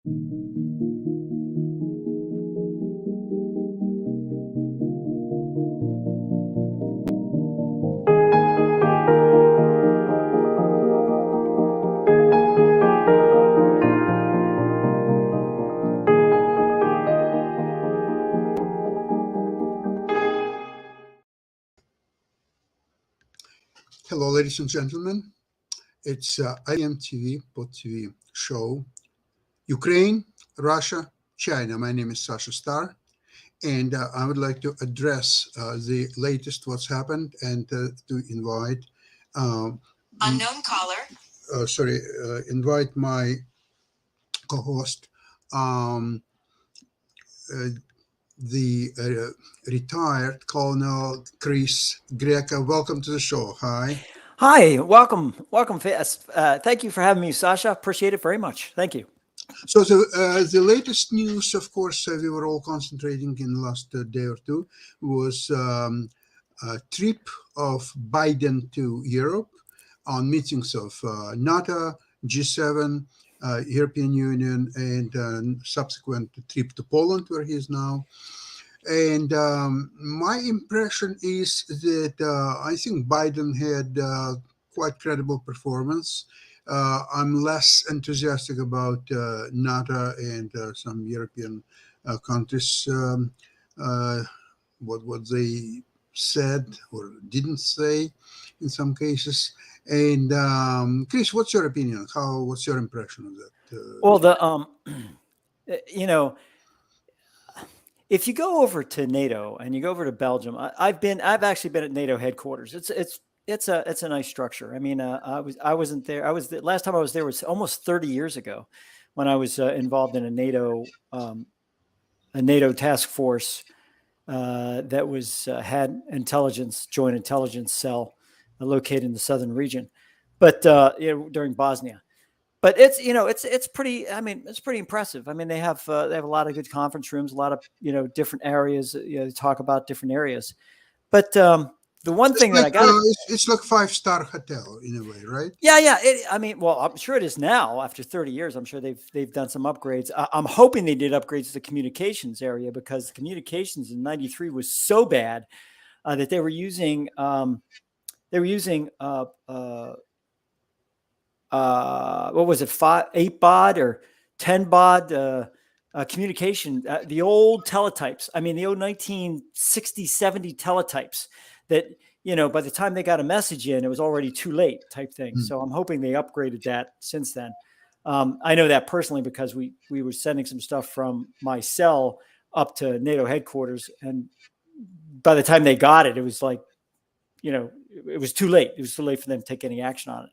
Hello, ladies and gentlemen. It's IMTV, TV show, Ukraine, Russia, China. My name is Sasha Star, and I would like to address the latest what's happened and to invite, um, Unknown caller. invite my co-host, um, uh, the retired Colonel Chris Greca. Welcome to the show. Hi. Hi, welcome. Thank you for having me, Sasha. Appreciate it very much. Thank you. So the latest news, of course, we were all concentrating in the last day or two, was a trip of Biden to Europe on meetings of NATO, G7, European Union, and subsequent trip to Poland, where he is now. And my impression is that I think Biden had quite credible performance. I'm less enthusiastic about NATO and some European countries, uh, what they said or didn't say in some cases. And Chris, what's your opinion? What's your impression of that? Well, you know, if you go over to NATO and you go over to Belgium, I've actually been at NATO headquarters. It's a nice structure. I mean, I wasn't there. The last time I was there was almost 30 years ago, when I was involved in a NATO task force that was had joint intelligence cell located in the southern region, but during Bosnia. But it's pretty. I mean, it's pretty impressive. I mean, they have a lot of good conference rooms, a lot of different areas. Talk about different areas. But the one thing that I got, it's like 5-star hotel in a way, right? yeah. I mean, well, I'm sure it is now. After 30 years, I'm sure they've done some upgrades. I'm hoping they did upgrades to the communications area, because the communications in '93 was so bad that they were using what was it, 8 baud or 10 baud communication, the old teletypes. I mean, the old 1960, 70 teletypes that, by the time they got a message in, it was already too late type thing. So I'm hoping they upgraded that since then. I know that personally, because we were sending some stuff from my cell up to NATO headquarters. And by the time they got it, it was like, it was too late. It was too late for them to take any action on it.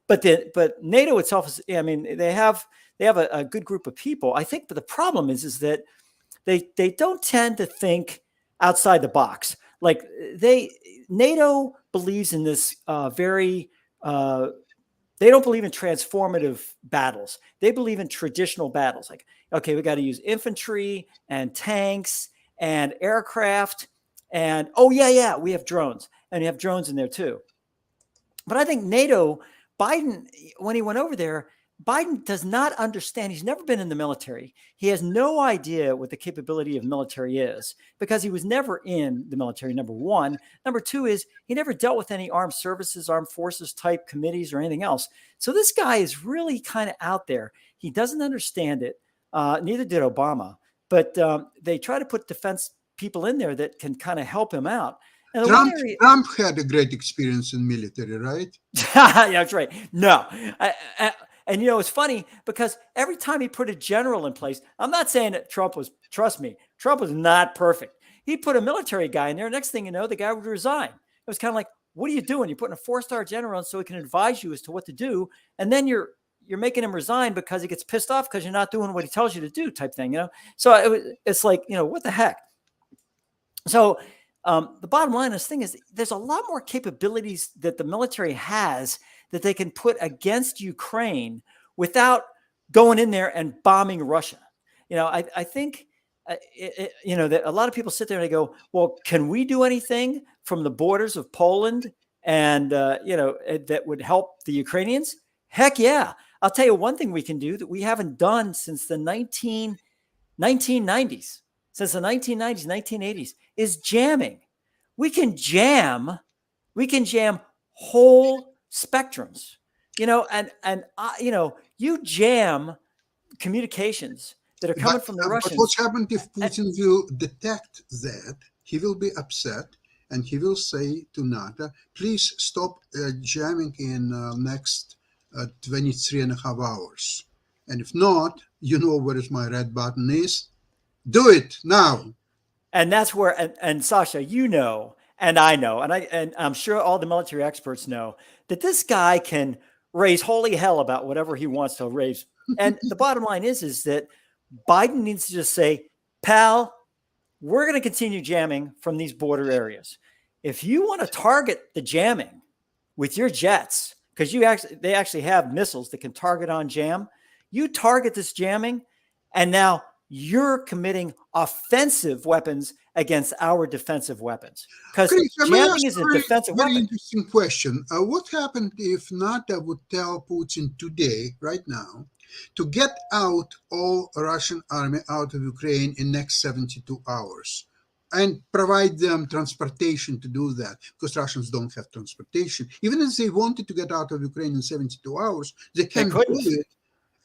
But NATO itself is, I mean, they have a good group of people, I think. But the problem is that they don't tend to think outside the box. Like NATO believes in this they don't believe in transformative battles. They believe in traditional battles. Like, okay, we got to use infantry and tanks and aircraft, and we have drones, and you have drones in there too. But I think Biden, when he went over there, Biden does not understand. He's never been in the military. He has no idea what the capability of military is, because he was never in the military, number one. Number two is he never dealt with any armed services, armed forces type committees or anything else. So this guy is really kind of out there. He doesn't understand it. Neither did Obama. But they try to put defense people in there that can kind of help him out. Trump had a great experience in military, right? Yeah, that's right. No. And it's funny, because every time he put a general in place, I'm not saying that trust me, Trump was not perfect. He put a military guy in there. Next thing you know, the guy would resign. It was kind of like, what are you doing? You're putting a 4-star general in so he can advise you as to what to do. And then you're making him resign because he gets pissed off because you're not doing what he tells you to do, type thing, So it's like, what the heck? So the bottom line of this thing is, there's a lot more capabilities that the military has that they can put against Ukraine without going in there and bombing Russia. I think, that a lot of people sit there and they go, well, can we do anything from the borders of Poland and, that would help the Ukrainians? Heck yeah. I'll tell you one thing we can do that we haven't done since the 1990s, since the 1990s, 1980s, is jamming. We can jam whole spectrums, you jam communications that are coming from the But Russians. what's happened if Putin will detect that? He will be upset and he will say to NATO, please stop jamming in next 23 and a half hours. And if not, you know where is my red button is. Do it now. And that's where, and Sasha, and I know, and I'm sure all the military experts know that this guy can raise holy hell about whatever he wants to raise. And the bottom line is that Biden needs to just say, pal, we're going to continue jamming from these border areas. If you want to target the jamming with your jets, because they actually have missiles that can target on jam, you target this jamming, and now you're committing offensive weapons against our defensive weapons. Because jamming is a defensive weapon. Very interesting question. What happened if NATO would tell Putin today, right now, to get out all Russian army out of Ukraine in next 72 hours and provide them transportation to do that, because Russians don't have transportation. Even if they wanted to get out of Ukraine in 72 hours, they can't do it.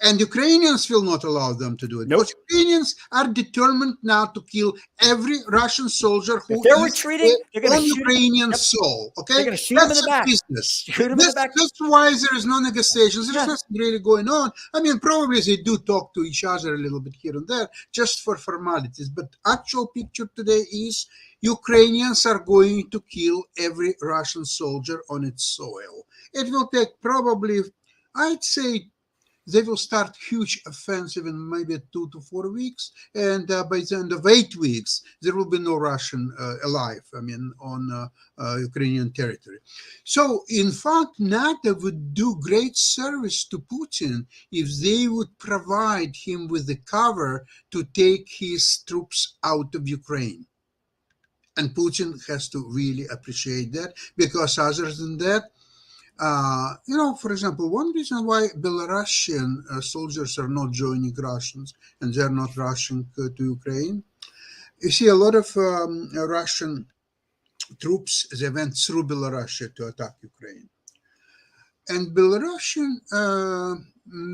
And Ukrainians will not allow them to do it. Nope. Because Ukrainians are determined now to kill every Russian soldier who they're retreating, they're going to shoot Ukrainian soul. Okay, they're going to shoot them in the back. Business. That's why there is no negotiations. There's nothing really going on. I mean, probably they do talk to each other a little bit here and there, just for formalities. But actual picture today is Ukrainians are going to kill every Russian soldier on its soil. It will take probably, I'd say, they will start huge offensive in maybe 2 to 4 weeks, and by the end of 8 weeks, there will be no Russian alive, on Ukrainian territory. So, in fact, NATO would do great service to Putin if they would provide him with the cover to take his troops out of Ukraine. And Putin has to really appreciate that, because other than that, for example, one reason why Belarusian soldiers are not joining Russians and they're not rushing to Ukraine, you see a lot of Russian troops, they went through Belarus to attack Ukraine. And Belarusian,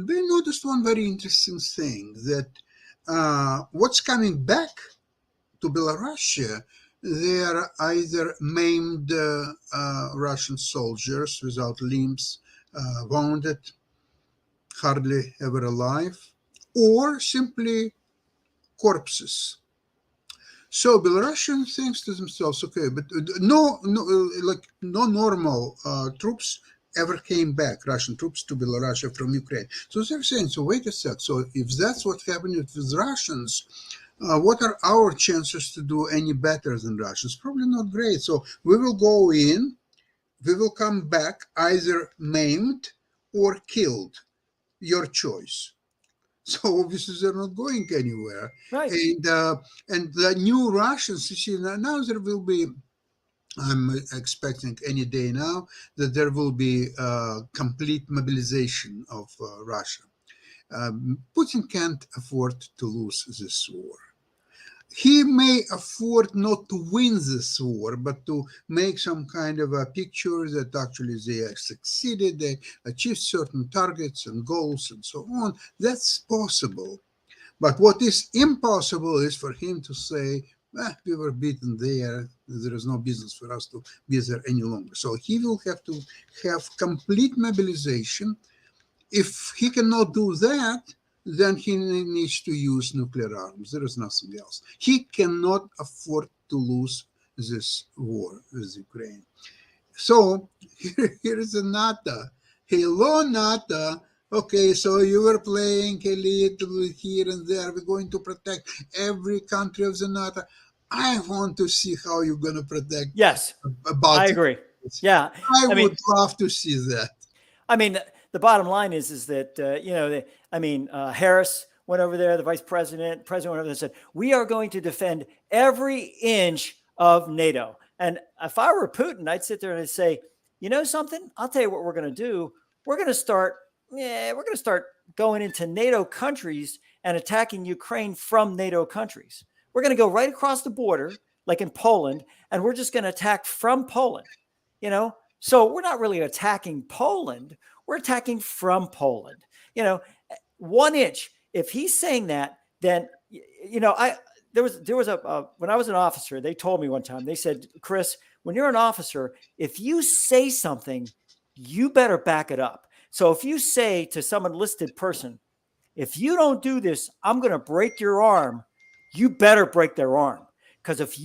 they noticed one very interesting thing, that what's coming back to Belarus, they are either maimed Russian soldiers without limbs, wounded, hardly ever alive, or simply corpses. So Belarusian thinks to themselves, okay, but no normal troops ever came back, Russian troops to Belarus from Ukraine. So they're saying, so wait a sec, so if that's what happened with Russians, what are our chances to do any better than Russians? Probably not great. So we will go in, we will come back either maimed or killed. Your choice. So obviously they're not going anywhere. Right. And the new Russians, you see, now there will be, I'm expecting any day now, that there will be complete mobilization of Russia. Putin can't afford to lose this war. He may afford not to win this war, but to make some kind of a picture that actually they have succeeded, they achieved certain targets and goals and so on. That's possible. But what is impossible is for him to say, we were beaten there is no business for us to be there any longer. So he will have to have complete mobilization. If he cannot do that, then he needs to use nuclear arms. There is nothing else. He cannot afford to lose this war with Ukraine. So here is a NATO. Hello, NATO. Okay, so you were playing a little here and there. We're going to protect every country of the NATO. I want to see how you're going to protect. Yes, I agree. Yeah, I would love to see that. I mean, the bottom line is that, Harris went over there, the president went over there and said, we are going to defend every inch of NATO. And if I were Putin, I'd sit there and I'd say, you know something? I'll tell you what we're going to do. We're going to start yeah, we're going to start going into NATO countries and attacking Ukraine from NATO countries. We're going to go right across the border, like in Poland, and we're just going to attack from Poland. You know, so we're not really attacking Poland. We're attacking from Poland. You know, 1 inch. If he's saying that, then I there was a when I was an officer, they told me one time. They said, Chris, when you're an officer, if you say something, you better back it up. So if you say to some enlisted person, if you don't do this, I'm going to break your arm, you better break their arm. Because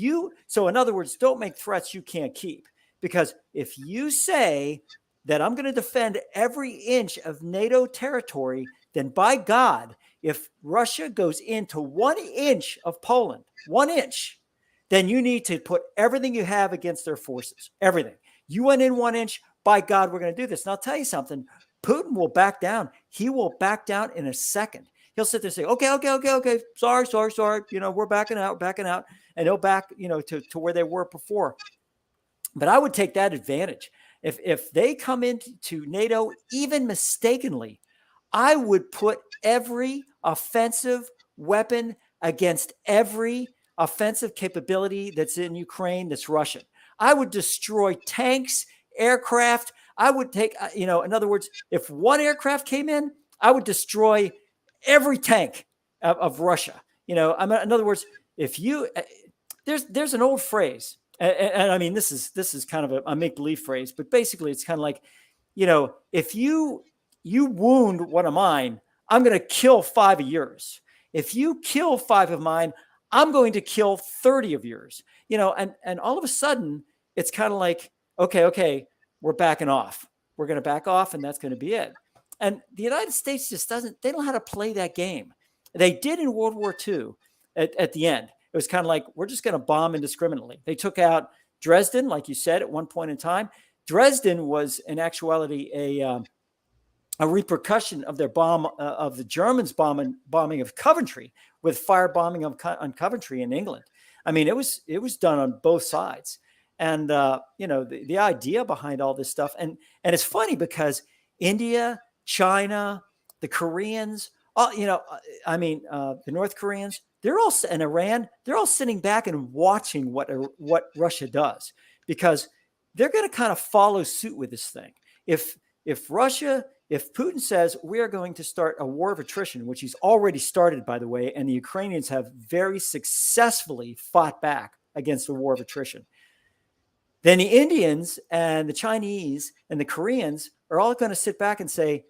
so in other words, don't make threats you can't keep. Because if you say that I'm going to defend every inch of NATO territory, then by God, if Russia goes into 1 inch of Poland, 1 inch, then you need to put everything you have against their forces, everything. You went in 1 inch, by God, we're going to do this. And I'll tell you something, Putin will back down. He will back down in a second. He'll sit there and say, okay. Sorry. We're backing out. And they'll back, to where they were before. But I would take that advantage. If they come into NATO, even mistakenly, I would put every offensive weapon against every offensive capability that's in Ukraine that's Russian. I would destroy tanks, aircraft. I would take, in other words, if one aircraft came in, I would destroy every tank of Russia. In other words, if you, there's an old phrase, and I mean, this is kind of a make-believe phrase, but basically it's kind of like, if you wound one of mine, I'm going to kill 5 of yours. If you kill 5 of mine, I'm going to kill 30 of yours. And all of a sudden it's kind of like, okay, we're backing off. We're going to back off, and that's going to be it. And the United States just they don't know how to play that game. They did in World War II at the end. It was kind of like, we're just going to bomb indiscriminately. They took out Dresden, like you said, at one point in time. Dresden was in actuality a repercussion of their bomb of the Germans bombing of Coventry, with firebombing on Coventry in England. I mean, it was done on both sides. And the idea behind all this stuff, and it's funny because India, China, the Koreans, the North Koreans, and Iran, they're all sitting back and watching what Russia does, because they're going to kind of follow suit with this thing. If Putin says we are going to start a war of attrition, which he's already started, by the way, and the Ukrainians have very successfully fought back against the war of attrition, then the Indians and the Chinese and the Koreans are all going to sit back and say,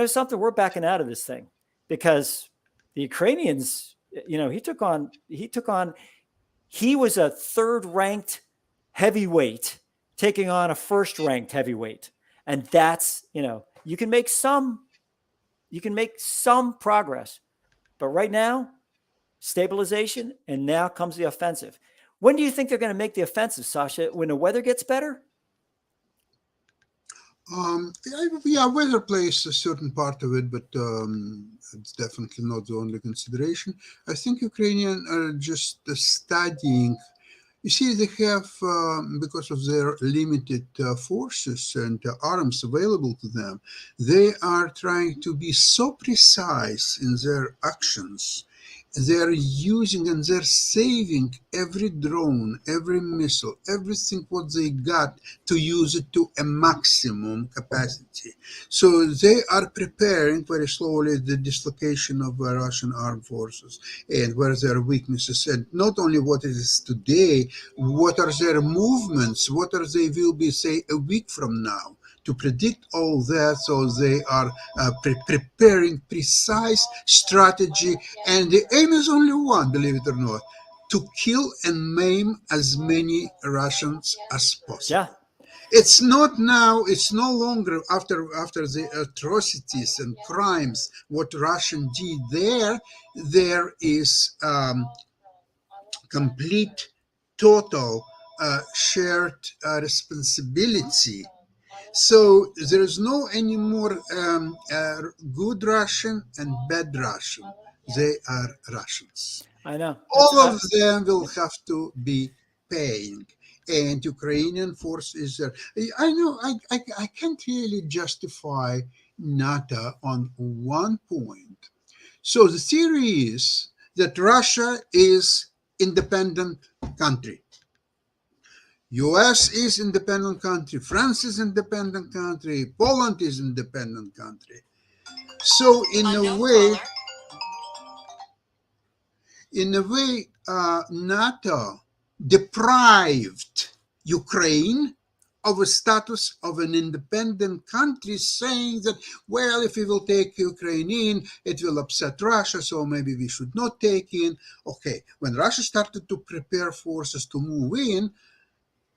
something, we're backing out of this thing, because the Ukrainians, he was a third-ranked heavyweight taking on a first-ranked heavyweight. And that's, you can make some progress, but right now, stabilization, and now comes the offensive. When do you think they're going to make the offensive, Sasha? When the weather gets better? Weather plays a certain part of it, but it's definitely not the only consideration. I think Ukrainians are just studying. You see, they have, because of their limited forces and arms available to them, they are trying to be so precise in their actions. They're using and they're saving every drone, every missile, everything what they got, to use it to a maximum capacity. So they are preparing very slowly the dislocation of Russian armed forces and where there are weaknesses, and not only what it is today, what are their movements, what are they will be, say, a week from now. To predict all that, so they are preparing precise strategy, and the aim is only one, believe it or not, to kill and maim as many Russians as possible. Yeah. It's not now, it's no longer after the atrocities and crimes what Russian did there is complete, total shared responsibility. So there is no anymore good Russian and bad Russian. They are Russians. I know. All of them will have to be paying. And Ukrainian force is there. I know I can't really justify NATO on one point. So the theory is that Russia is independent country. US is independent country, France is independent country, Poland is independent country. So in a way, NATO deprived Ukraine of a status of an independent country, saying that, well, if we will take Ukraine in, it will upset Russia, so maybe we should not take in. Okay, when Russia started to prepare forces to move in,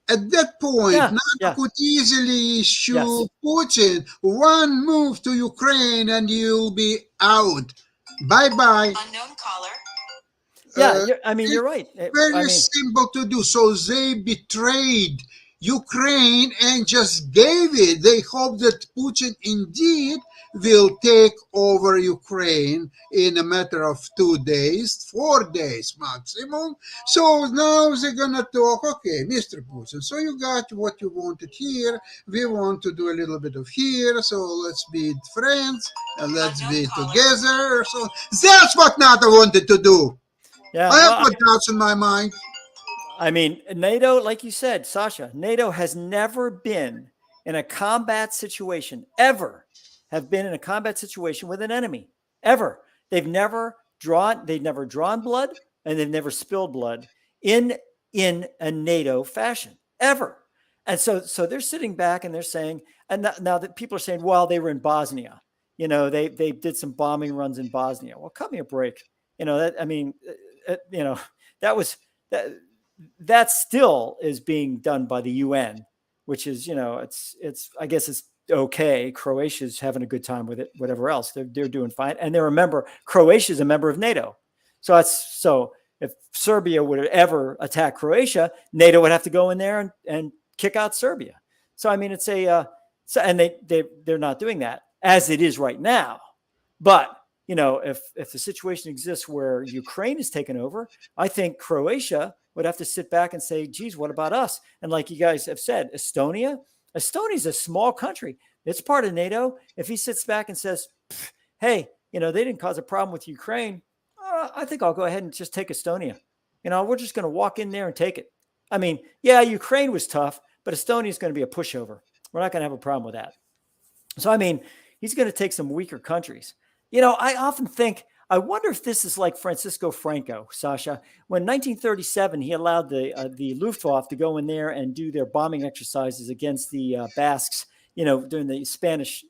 at that point, NATO could easily issue Putin one move to Ukraine and you'll be out. Bye-bye. Unknown caller. You're right. Very simple to do. So they betrayed Ukraine and just gave it. They hope that Putin indeed will take over Ukraine in a matter of 2 days, 4 days maximum. So now they're going to talk, okay, Mr. Putin, so you got what you wanted here. We want to do a little bit of here. So let's be friends and let's be together. So that's what NATO wanted to do. Yeah, I have no doubts in my mind. I mean, NATO, like you said, Sasha, NATO has never been in a combat situation, ever have been in a combat situation with an enemy, ever. They've never drawn blood, and they've never spilled blood in a NATO fashion, ever. And so they're sitting back and they're saying, and now that people are saying, well, they were in Bosnia, they did some bombing runs in Bosnia. Well, cut me a break. That still is being done by the UN, which is, it's I guess it's okay. Croatia's having a good time with it, whatever else. They're doing fine. And Croatia's a member of NATO. So if Serbia would ever attack Croatia, NATO would have to go in there and kick out Serbia. So, I mean, it's and they're not doing that as it is right now. But if the situation exists where Ukraine is taken over, I think Croatia would have to sit back and say, geez, what about us? And like you guys have said, Estonia is a small country. It's part of NATO. If he sits back and says, hey, they didn't cause a problem with Ukraine, I think I'll go ahead and just take Estonia. We're just going to walk in there and take it. I mean, yeah, Ukraine was tough, but Estonia is going to be a pushover. We're not going to have a problem with that. So, I mean, he's going to take some weaker countries. I often think, I wonder if this is like Francisco Franco, Sasha. When 1937, he allowed the Luftwaffe to go in there and do their bombing exercises against the Basques, during the Spanish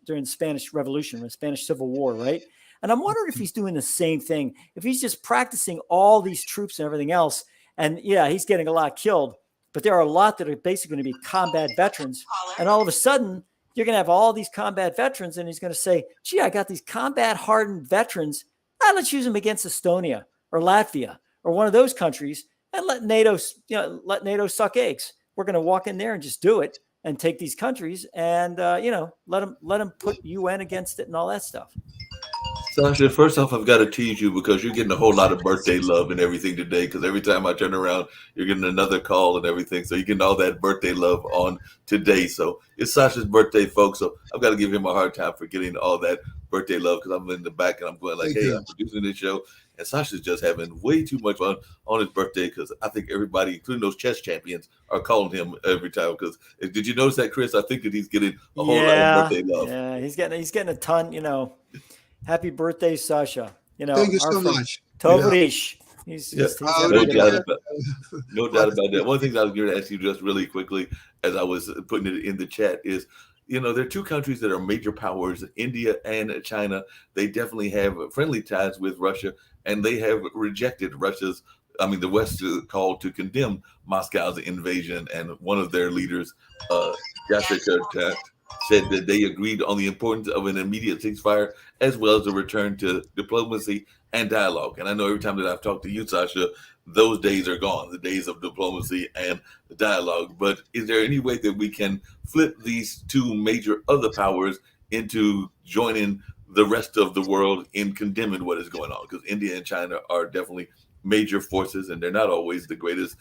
Revolution, the Spanish Civil War, right? And I'm wondering if he's doing the same thing, if he's just practicing all these troops and everything else. And yeah, he's getting a lot killed, but there are a lot that are basically going to be combat veterans. And all of a sudden, you're going to have all these combat veterans, and he's going to say, gee, I got these combat-hardened veterans. Let's use them against Estonia or Latvia or one of those countries and let NATO suck eggs. We're going to walk in there and just do it and take these countries and, let them put UN against it and all that stuff. Sasha, first off, I've got to tease you because you're getting a whole lot of birthday love and everything today. Because every time I turn around, you're getting another call and everything. So you're getting all that birthday love on today. So it's Sasha's birthday, folks. So I've got to give him a hard time for getting all that birthday love because I'm in the back and I'm going like, hey, I'm producing this show. And Sasha's just having way too much fun on his birthday because I think everybody, including those chess champions, are calling him every time. Because did you notice that, Chris? I think that he's getting a whole lot of birthday love. Yeah, he's getting a ton, Happy birthday, Sasha. Thank you so much. Tovarish. No doubt about that. One thing I was going to ask you just really quickly as I was putting it in the chat is, there are two countries that are major powers, India and China. They definitely have friendly ties with Russia, and they have rejected the West's call to condemn Moscow's invasion. And one of their leaders, Jessica, said that they agreed on the importance of an immediate ceasefire as well as a return to diplomacy and dialogue. And I know every time that I've talked to you, Sasha, those days are gone, the days of diplomacy and dialogue. But is there any way that we can flip these two major other powers into joining the rest of the world in condemning what is going on? Because India and China are definitely major forces, and they're not always the greatest.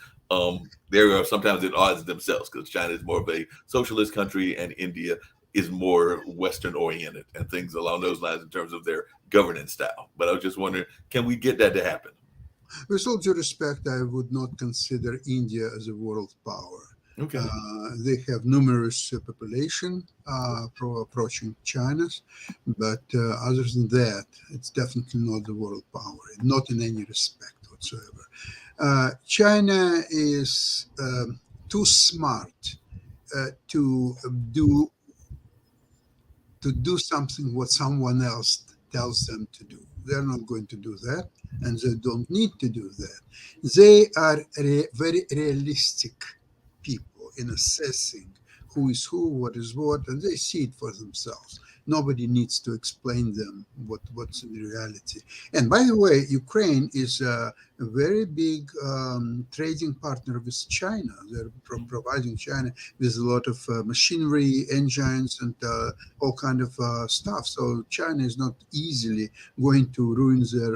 They are sometimes at odds themselves because China is more of a socialist country and India is more Western oriented and things along those lines in terms of their governance style. But I was just wondering, can we get that to happen? With all due respect, I would not consider India as a world power. Okay. They have numerous population approaching China's, but other than that, it's definitely not the world power, not in any respect whatsoever. China is too smart to do something what someone else tells them to do. They're not going to do that, and they don't need to do that. They are very realistic people in assessing who is who, what is what, and they see it for themselves. Nobody needs to explain them what's in reality. And by the way, Ukraine is a very big trading partner with China. They're providing China with a lot of machinery, engines, and all kind of stuff. So China is not easily going to ruin their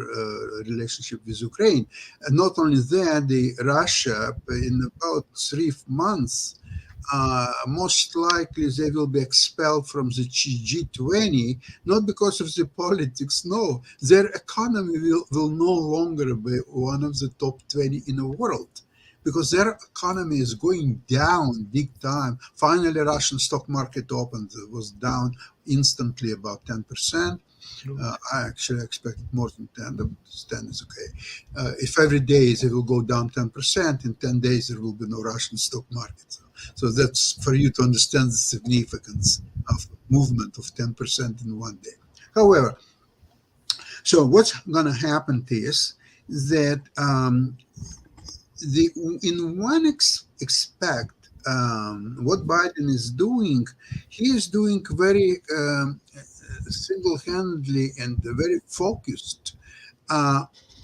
relationship with Ukraine. And not only that, Russia, in about 3 months, most likely they will be expelled from the G20, not because of the politics, no. Their economy will no longer be one of the top 20 in the world, because their economy is going down big time. Finally, Russian stock market opened, it was down instantly about 10%. I actually expect more than 10, but 10 is okay. If every day they will go down 10%, in 10 days there will be no Russian stock market. So that's for you to understand the significance of movement of 10% in one day. However, so what's going to happen is that in one expect what Biden is doing, he is doing very single-handedly and very focused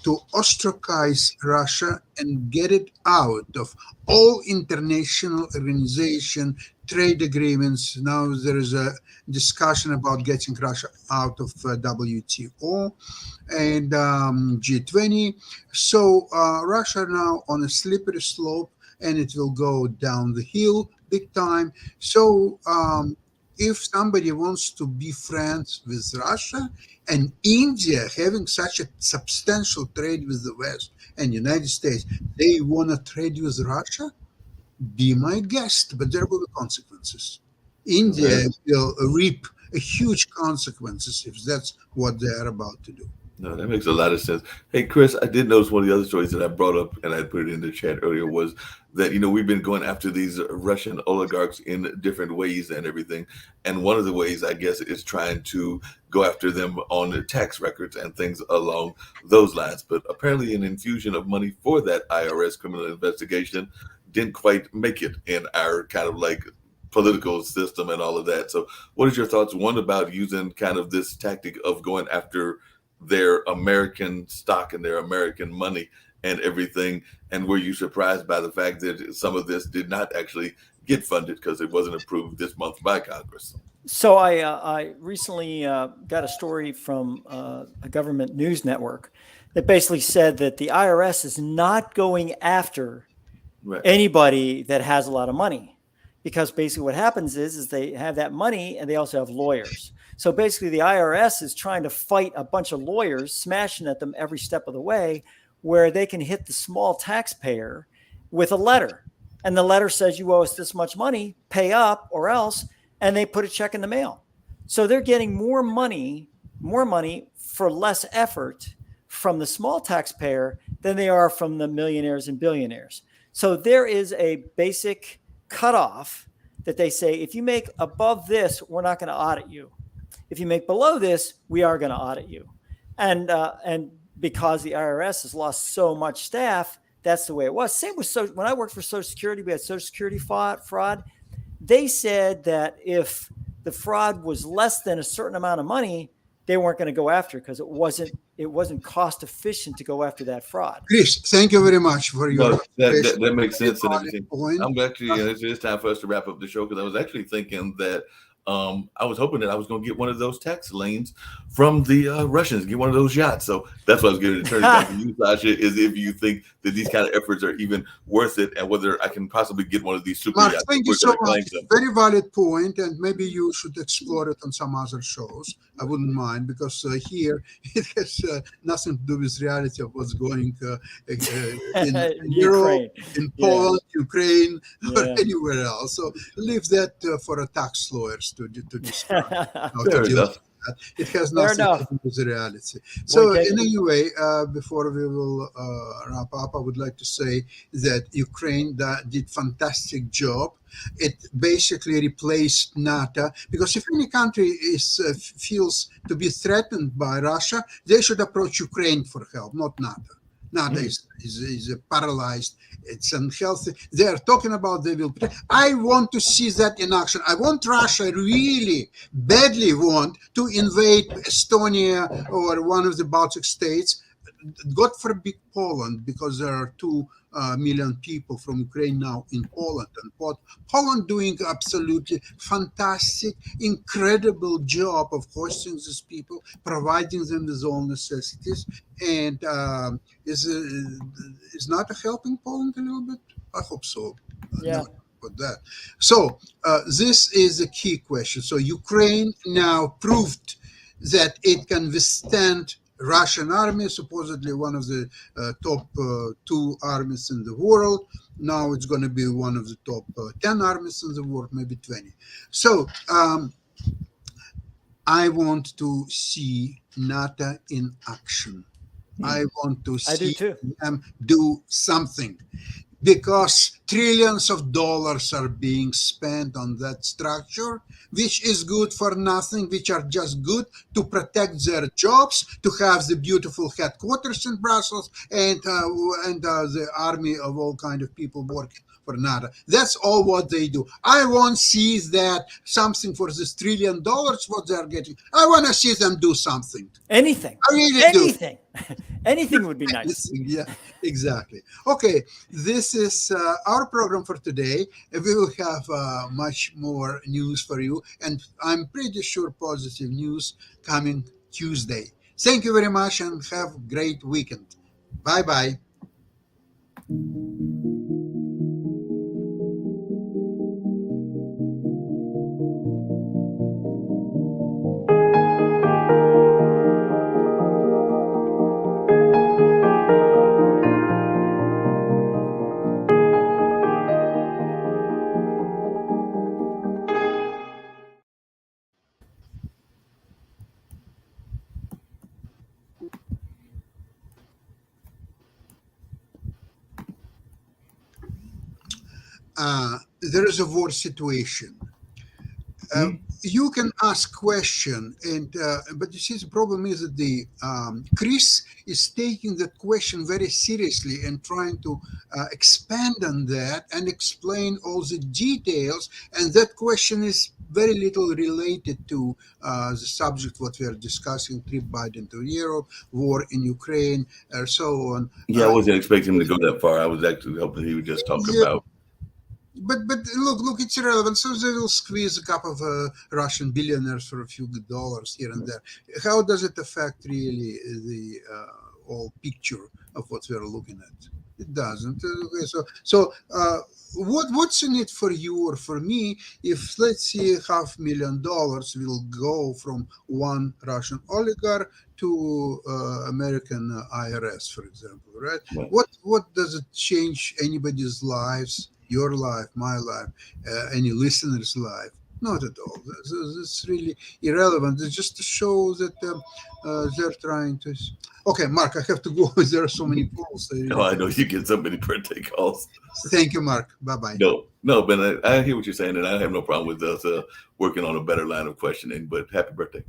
to ostracize Russia and get it out of all international organization, trade agreements. Now there is a discussion about getting Russia out of WTO and G20. So Russia now on a slippery slope, and it will go down the hill big time. So if somebody wants to be friends with Russia, and India having such a substantial trade with the West and United States, they want to trade with Russia, be my guest, but there will be consequences. India will reap a huge consequences if that's what they are about to do. No, that makes a lot of sense. Hey, Chris, I did notice one of the other stories that I brought up and I put it in the chat earlier was that, we've been going after these Russian oligarchs in different ways and everything. And one of the ways, I guess, is trying to go after them on their tax records and things along those lines. But apparently an infusion of money for that IRS criminal investigation didn't quite make it in our kind of like political system and all of that. So what is your thoughts, one, about using kind of this tactic of going after their American stock and their American money and everything? And were you surprised by the fact that some of this did not actually get funded because it wasn't approved this month by Congress? So I recently got a story from a government news network that basically said that the IRS is not going after anybody that has a lot of money, because basically what happens is they have that money and they also have lawyers. So basically the IRS is trying to fight a bunch of lawyers, smashing at them every step of the way, where they can hit the small taxpayer with a letter. And the letter says, you owe us this much money, pay up or else, and they put a check in the mail. So they're getting more money for less effort from the small taxpayer than they are from the millionaires and billionaires. So there is a basic cutoff that they say, if you make above this, we're not going to audit you. If you make below this, we are going to audit you. And because the IRS has lost so much staff, that's the way it was. Same with when I worked for Social Security, we had Social Security fraud. They said that if the fraud was less than a certain amount of money, they weren't going to go after it because it wasn't cost efficient to go after that fraud. Chris, thank you very much for your that makes sense and everything. I'm actually it's time for us to wrap up the show, because I was actually thinking that I was hoping that I was going to get one of those tax lanes from the Russians, get one of those yachts. So that's what I was going to turn it back to you, Sasha, is if you think that these kind of efforts are even worth it, and whether I can possibly get one of these super Mark, yachts. thank you so much. Very valid point, and maybe you should explore it on some other shows. I wouldn't mind, because here it has nothing to do with reality of what's going in Europe, in Poland, Ukraine, or anywhere else. So leave that for a tax lawyers to describe. Fair enough. It has nothing to do with the reality. So anyway, before we will wrap up, I would like to say that Ukraine did fantastic job. It basically replaced NATO, because if any country feels to be threatened by Russia, they should approach Ukraine for help, not NATO. NATO is paralyzed. It's unhealthy. They are talking about they will. I want to see that in action. I want Russia really badly want to invade Estonia or one of the Baltic states. God forbid Poland, because there are 2 million people from Ukraine now in Poland, and Poland doing absolutely fantastic, incredible job of hosting these people, providing them with all necessities, and is not helping Poland a little bit? I hope so. Yeah. With that. So this is a key question. So Ukraine now proved that it can withstand Russian army, supposedly one of the top 2 armies in the world. Now it's going to be one of the top 10 armies in the world, maybe 20. So I want to see NATO in action. I want to see them do something, because trillions of dollars are being spent on that structure, which is good for nothing, which are just good to protect their jobs, to have the beautiful headquarters in Brussels, and the army of all kind of people working for NATO. That's all what they do. I want to see that something for this $1 trillion, what they are getting. I want to see them do something. Anything. I really anything. Anything would be nice. Yeah, exactly. Okay, this is our program for today. We will have much more news for you, and I'm pretty sure positive news coming Tuesday. Thank you very much, and have a great weekend. Bye-bye. There is a war situation. You can ask question, and but you see, the problem is that the Chris is taking that question very seriously and trying to expand on that and explain all the details. And that question is very little related to the subject what we are discussing: trip Biden to Europe, war in Ukraine, or so on. Yeah, I wasn't expecting him to go that far. I was actually hoping he would just talk about. But look, it's irrelevant. So they will squeeze a couple of Russian billionaires for a few dollars here and there. How does it affect really the whole picture of what we are looking at? It doesn't. Okay, so what's in it for you or for me if, let's say, $500,000 will go from one Russian oligarch to American IRS, for example, right? What does it change anybody's lives? Your life, my life, any listener's life? Not at all. It's really irrelevant. It's just to show that they're trying to. Okay, Mark, I have to go. There are so many calls. Oh, I know you get so many birthday calls. Thank you, Mark. Bye-bye. No, but I hear what you're saying, and I have no problem with us working on a better line of questioning. But happy birthday.